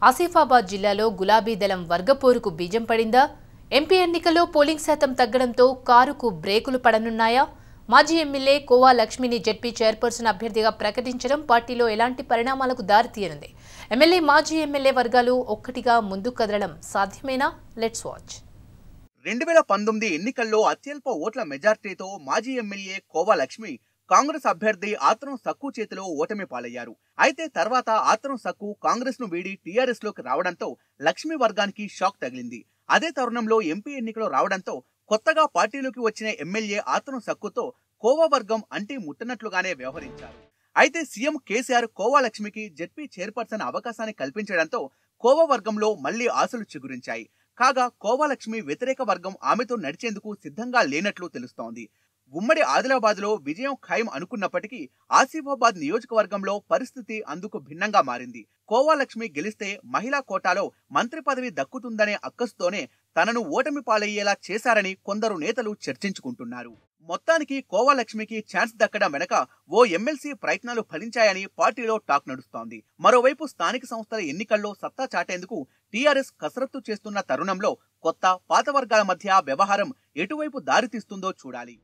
ఆసిఫాబాద్ జిల్లాలో గులాబీ దళం వర్గపోరుకు బీజం పడిందా? ఎంపీ ఎన్నికల్లో పోలింగ్ శాతం తగ్గడంతో కారుకు బ్రేకులు పడనున్నాయా? మాజీ ఎమ్మెల్యే కోవా లక్ష్మిని జెడ్పీ చైర్పర్సన్ అభ్యర్థిగా ప్రకటించడం పార్టీలో ఎలాంటి పరిణామాలకు దారితీయనుంది? మాజీ ఎమ్మెల్యే వర్గాలు ఒక్కటిగా ముందుకు కదలడం సాధ్యమేనా? Let's watch. 2019 ఎన్నికల్లో అత్యల్ప ఓట్ల మెజార్టీతో మాజీ ఎమ్మెల్యే కోవా లక్ష్మి కాంగ్రెస్ అభ్యర్థి ఆత్రం సక్కు చేతిలో ఓటమి పాలయ్యారు. అయితే తర్వాత ఆత్రం సక్కు కాంగ్రెస్ ను వీడి టీఆర్ఎస్ లోకి రావడంతో లక్ష్మి వర్గానికి షాక్ తగిలింది. అదే తరుణంలో ఎంపీ ఎన్నికలు రావడంతో కొత్తగా పార్టీలోకి వచ్చిన ఎమ్మెల్యే ఆత్రం సక్కుతో కోవా వర్గం అంటి ముట్టనట్లుగానే వ్యవహరించారు. అయితే సీఎం కేసీఆర్ కోవా లక్ష్మికి జెడ్పీ చైర్పర్సన్ అవకాశాన్ని కల్పించడంతో కోవా వర్గంలో మళ్లీ ఆశలు చిగురించాయి. కాగా కోవా లక్ష్మి వ్యతిరేక వర్గం ఆమెతో నడిచేందుకు సిద్ధంగా లేనట్లు తెలుస్తోంది. ఉమ్మడి ఆదిలాబాద్ లో విజయం ఖాయం అనుకున్నప్పటికీ ఆసిఫాబాద్ నియోజకవర్గంలో పరిస్థితి అందుకు భిన్నంగా మారింది. కోవా లక్ష్మి గెలిస్తే మహిళా కోటాలో మంత్రి పదవి దక్కుతుందనే అక్కసుతోనే తనను ఓటమి పాలయ్యేలా చేశారని కొందరు నేతలు చర్చించుకుంటున్నారు. మొత్తానికి కోవా లక్ష్మికి ఛాన్స్ దక్కడం వెనక ఓ ఎమ్మెల్సీ ప్రయత్నాలు ఫలించాయని పార్టీలో టాక్ నడుస్తోంది. మరోవైపు స్థానిక సంస్థల ఎన్నికల్లో సత్తా చాటేందుకు టీఆర్ఎస్ కసరత్తు చేస్తున్న తరుణంలో కొత్త పాత వర్గాల మధ్య వ్యవహారం ఎటువైపు దారితీస్తుందో చూడాలి.